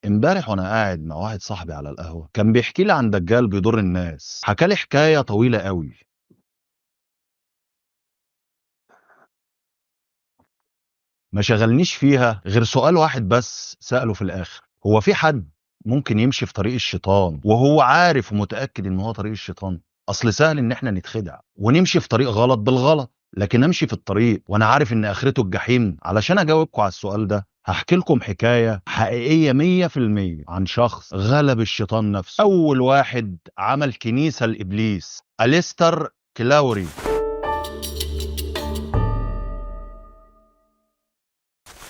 امبارح وانا قاعد مع واحد صاحبي على القهوة كان بيحكي لي عن دجال بيضر الناس. حكى لي حكاية طويلة قوي ما شغلنيش فيها غير سؤال واحد بس سأله في الآخر: هو في حد ممكن يمشي في طريق الشيطان وهو عارف ومتأكد ان هو طريق الشيطان؟ اصل سهل ان احنا نتخدع ونمشي في طريق غلط بالغلط، لكن امشي في الطريق وانا عارف ان اخرته الجحيم؟ علشان اجاوبكم على السؤال ده هحكي لكم حكاية حقيقية 100% عن شخص غلب الشيطان نفسه. اول واحد عمل كنيسة لابليس، أليستر كلاوري.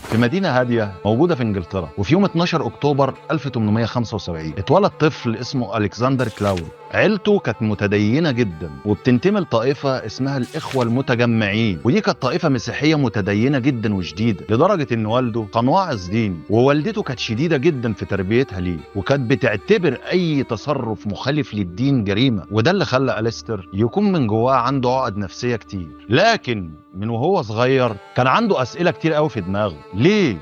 في مدينة هادية موجودة في انجلترا، وفي يوم 12 اكتوبر 1875 اتولد طفل اسمه الكسندر كلاوري. عيلته كانت متدينة جدا وبتنتمي لطائفة اسمها الاخوة المتجمعين، ودي كانت طائفة مسيحية متدينة جدا وشديدة، لدرجة ان والده كان واعظ ديني ووالدته كانت شديدة جدا في تربيتها ليه، وكانت بتعتبر اي تصرف مخالف للدين جريمة. وده اللي خلى أليستر يكون من جواه عنده عقد نفسية كتير. لكن من وهو صغير كان عنده أسئلة كتير قوي في دماغه: ليه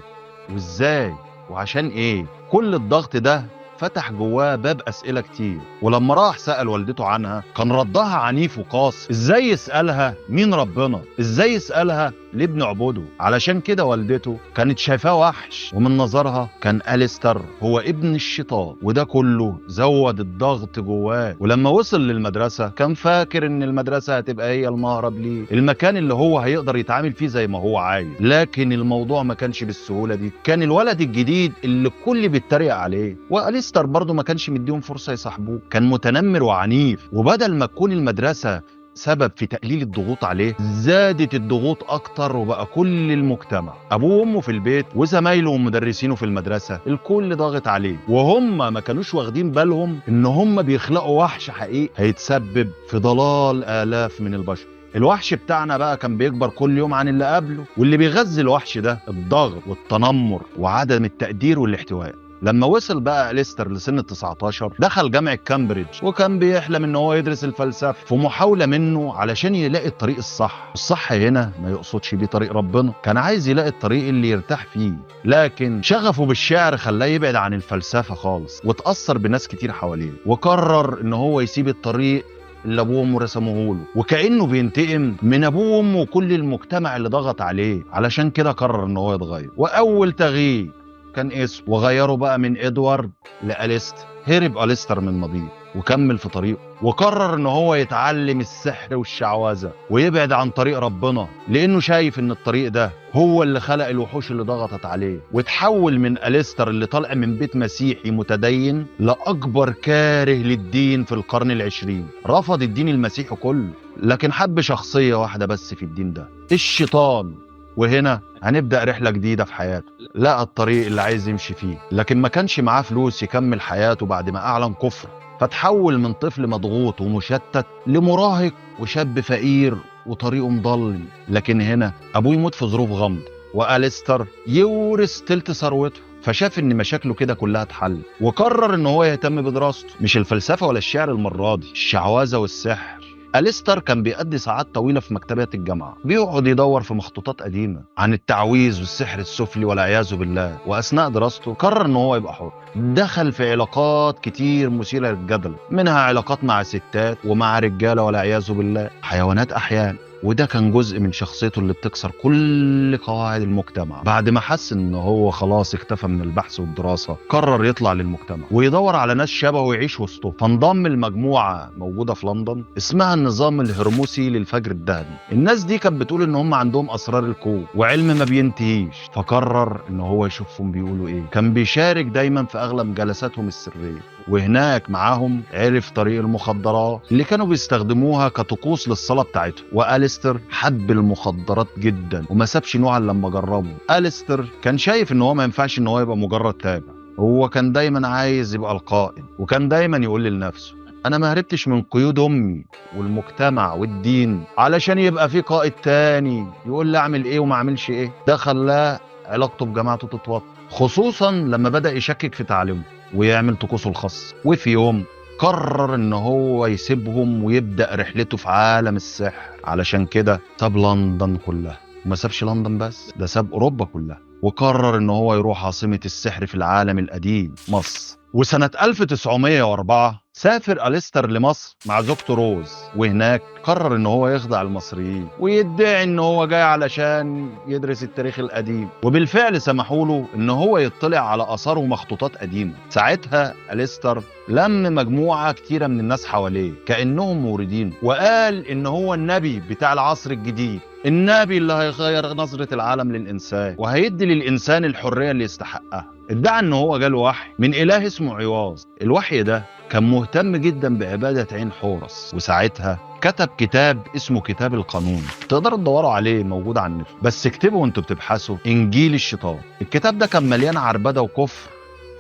وازاي وعشان ايه؟ كل الضغط ده فتح جواه باب أسئلة كتير، ولما راح سأل والدته عنها كان ردها عنيف وقاسي. ازاي يسألها مين ربنا؟ ازاي يسألها ليه بنعبده؟ علشان كده والدته كانت شايفاه وحش، ومن نظرها كان أليستر هو ابن الشيطان، وده كله زود الضغط جواه. ولما وصل للمدرسة كان فاكر ان المدرسة هتبقى هي المهرب ليه، المكان اللي هو هيقدر يتعامل فيه زي ما هو عايز. لكن الموضوع ما كانش بالسهولة دي. كان الولد الجديد اللي الكل بيتريق عليه، وأليستر برضه ما كانش مديهم فرصة يصاحبوه، كان متنمر وعنيف. وبدل ما تكون المدرسة سبب في تقليل الضغوط عليه، زادت الضغوط اكتر، وبقى كل المجتمع، ابوه وامه في البيت وزمايله ومدرسينه في المدرسة، الكل ضاغط عليه، وهم ما كانوش واخدين بالهم ان هم بيخلقوا وحش حقيقي هيتسبب في ضلال آلاف من البشر. الوحش بتاعنا بقى كان بيكبر كل يوم عن اللي قبله، واللي بيغذي الوحش ده الضغط والتنمر وعدم التقدير والاحتواء. لما وصل بقى أليستر لسن 19 دخل جامعة كامبريدج، وكان بيحلم ان هو يدرس الفلسفة، في محاولة منه علشان يلاقي الطريق الصح. الصح هنا ما يقصدش بيه طريق ربنا، كان عايز يلاقي الطريق اللي يرتاح فيه. لكن شغفه بالشعر خلاه يبعد عن الفلسفة خالص، واتأثر بناس كتير حواليه، وقرر ان هو يسيب الطريق اللي ابوه وامه رسموه له، وكانه بينتقم من ابوه وامه وكل المجتمع اللي ضغط عليه. علشان كده قرر ان هو يتغير، واول تغيير كان اسمه، وغيره بقى من ادوارد لأليستر. هرب أليستر من ماضيه وكمل في طريقه، وقرر ان هو يتعلم السحر والشعوذة ويبعد عن طريق ربنا، لانه شايف ان الطريق ده هو اللي خلق الوحوش اللي ضغطت عليه. وتحول من أليستر اللي طالع من بيت مسيحي متدين لأكبر كاره للدين في القرن العشرين. رفض الدين المسيحي كله، لكن حب شخصية واحدة بس في الدين ده: الشيطان. وهنا هنبدأ رحلة جديدة في حياته. لقى الطريق اللي عايز يمشي فيه، لكن ما كانش معاه فلوس يكمل حياته بعد ما أعلن كفر، فتحول من طفل مضغوط ومشتت لمراهق وشاب فقير وطريقه مضلم. لكن هنا أبوه يموت في ظروف غامضة، وأليستر يورث تلت ثروته. فشاف ان مشاكله كده كلها اتحل، وقرر ان هو يهتم بدراسته، مش الفلسفة ولا الشعر المرة دي، الشعوذة والسحر. أليستر كان بيقضي ساعات طويلة في مكتبات الجامعة، بيقعد يدور في مخطوطات قديمة عن التعويذ والسحر السفلي والعياذ بالله. وأثناء دراسته قرر إن هو يبقى حر. دخل في علاقات كتير مثيرة للجدل، منها علاقات مع ستات ومع رجالة والعياذ بالله، حيوانات أحيانا. وده كان جزء من شخصيته اللي بتكسر كل قواعد المجتمع. بعد ما حس ان هو خلاص اكتفى من البحث والدراسة، قرر يطلع للمجتمع ويدور على ناس شبهه ويعيش وسطه. فانضم لمجموعة موجودة في لندن اسمها النظام الهرموسي للفجر الذهبي. الناس دي كانت بتقول ان هم عندهم اسرار الكون وعلم ما بينتهيش. فقرر ان هو يشوفهم بيقولوا ايه. كان بيشارك دايما في اغلب جلساتهم السرية، وهناك معاهم عرف طريق المخدرات اللي كانوا بيستخدموها كطقوس للصلاة بتاعتهم. وأليستر حب المخدرات جدا وما سابش نوعا لما جربه. أليستر كان شايف ان هو ما ينفعش ان هو يبقى مجرد تابع، هو كان دايما عايز يبقى القائد. وكان دايما يقول لنفسه: انا ما هربتش من قيود امي والمجتمع والدين علشان يبقى في قائد تاني يقول لي اعمل ايه وما اعملش ايه. ده خلاه علاقته بجماعته تتوتر، خصوصا لما بدأ يشكك في تعليمه ويعمل طقوسه الخاص. وفي يوم قرر ان هو يسيبهم ويبدأ رحلته في عالم السحر. علشان كده ساب لندن كلها، وما سابش لندن بس، ده ساب اوروبا كلها، وقرر ان هو يروح عاصمة السحر في العالم القديم، مصر. وسنة 1904 سافر أليستر لمصر مع زوجته روز، وهناك قرر ان هو يخدع المصريين ويدعي ان هو جاي علشان يدرس التاريخ القديم، وبالفعل سمحوا له ان هو يطلع على آثار ومخطوطات قديمة. ساعتها أليستر لم مجموعة كتيرة من الناس حواليه كأنهم موردين، وقال ان هو النبي بتاع العصر الجديد، النبي اللي هيغير نظرة العالم للإنسان وهيدي للإنسان الحرية اللي يستحقها. ادعى ان هو جاله وحي من إله اسمه عيواز. الوحي ده كان مهتم جدا بعبادة عين حورس، وساعتها كتب كتاب اسمه كتاب القانون. تقدروا تدوروا عليه، موجود على النت، بس اكتبوا وانتوا بتبحثوا إنجيل الشيطان. الكتاب ده كان مليان عربدة وكفر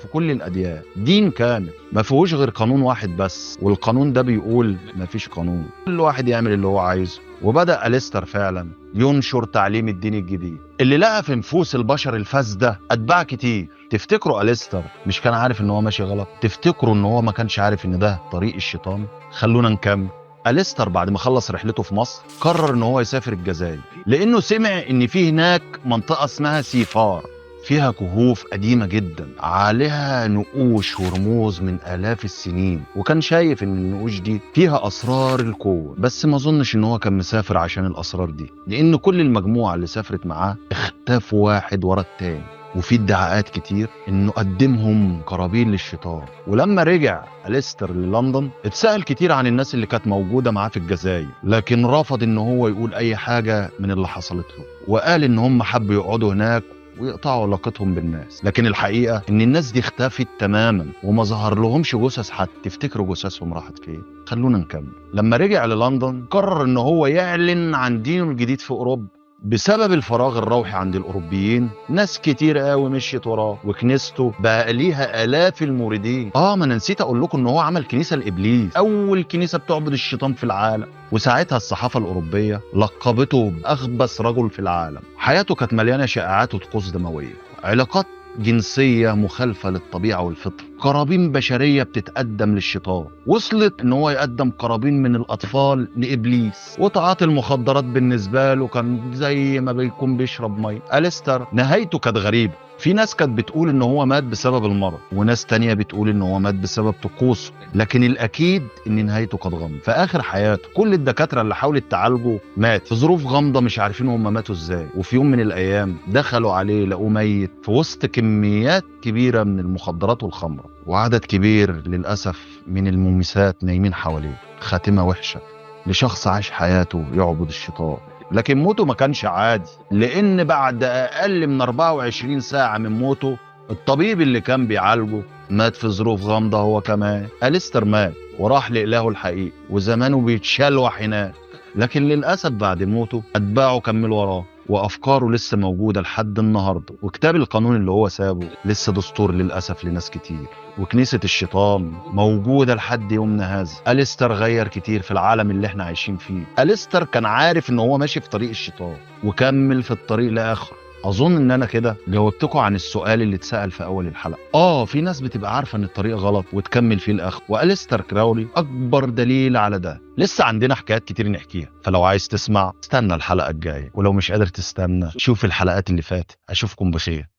في كل الأديان، دين كامل ما فيهوش غير قانون واحد بس، والقانون ده بيقول ما فيش قانون، كل واحد يعمل اللي هو عايزه. وبدأ أليستر فعلا ينشر تعليم الدين الجديد اللي لقى في نفوس البشر الفاسدة أتباع كتير. تفتكروا أليستر مش كان عارف ان هو ماشي غلط؟ تفتكروا ان هو ما كانش عارف ان ده طريق الشيطان؟ خلونا نكمل. أليستر بعد ما خلص رحلته في مصر قرر ان هو يسافر الجزائر، لانه سمع ان في هناك منطقة اسمها سيفار، فيها كهوف قديمة جدا عليها نقوش ورموز من آلاف السنين، وكان شايف ان النقوش دي فيها أسرار الكون. بس ما ظنش ان هو كان مسافر عشان الأسرار دي، لأن كل المجموعة اللي سافرت معاه اختفوا واحد ورا التاني، وفي ادعاءات كتير انه قدمهم قرابين للشيطان. ولما رجع أليستر للندن اتسأل كتير عن الناس اللي كانت موجودة معاه في الجزائر، لكن رفض ان هو يقول اي حاجة من اللي حصلت له، وقال ان هم حبوا يقعدوا هناك ويقطعوا علاقتهم بالناس. لكن الحقيقة ان الناس دي اختفت تماما وما ظهر لهمش جثث حد. تفتكروا جثثهم راحت فين؟ خلونا نكمل. لما رجع للندن قرر ان هو يعلن عن دينه الجديد في اوروبا. بسبب الفراغ الروحي عند الأوروبيين ناس كتير قوي مشيت وراه، وكنيسته بقى ليها آلاف الموردين. ما أنا نسيت أقول لكم إن هو عمل كنيسة لإبليس، أول كنيسة بتعبد الشيطان في العالم، وساعتها الصحافة الأوروبية لقبته بأخبث رجل في العالم. حياته كانت مليانة شائعات وطقوس دموية، علاقات جنسية مخالفة للطبيعة والفطرة، قرابين بشرية بتتقدم للشيطان، وصلت ان هو يقدم قرابين من الاطفال لابليس، وتعاطي المخدرات بالنسبة له كان زي ما بيكون بيشرب مي. أليستر نهايته كانت غريبة، في ناس كانت بتقول ان هو مات بسبب المرض، وناس تانية بتقول ان هو مات بسبب طقوسه، لكن الاكيد ان نهايته كانت غامضة. في اخر حياته كل الدكاترة اللي حاولت تعالجه مات في ظروف غامضة، مش عارفين هم ماتوا ازاي. وفي يوم من الايام دخلوا عليه لقوه ميت في وسط كميات كبيرة من المخدرات والخمرة، وعدد كبير للأسف من المميسات نايمين حواليه. خاتمة وحشة لشخص عاش حياته يعبد الشيطان. لكن موته ما كانش عادي، لأن بعد أقل من 24 ساعة من موته الطبيب اللي كان بيعالجه مات في ظروف غامضة هو كمان. أليستر مات وراح لإلهه الحقيقي، وزمانه بيتشلوح هناك. لكن للأسف بعد موته أتباعه كملوا وراه، وأفكاره لسه موجودة لحد النهاردة، وكتاب القانون اللي هو سابه لسه دستور للأسف لناس كتير، وكنيسة الشيطان موجودة لحد يومنا هذا. أليستر غير كتير في العالم اللي احنا عايشين فيه. أليستر كان عارف ان هو ماشي في طريق الشيطان وكمل في الطريق لآخر. اظن ان انا كده جاوبتكم عن السؤال اللي اتسأل في اول الحلقة. في ناس بتبقى عارفة ان الطريق غلط وتكمل فيه الاخر، وأليستر كراولي اكبر دليل على ده. لسه عندنا حكايات كتير نحكيها، فلو عايز تسمع استنى الحلقة الجاية، ولو مش قادر تستنى شوف الحلقات اللي فاتت. اشوفكم بخير.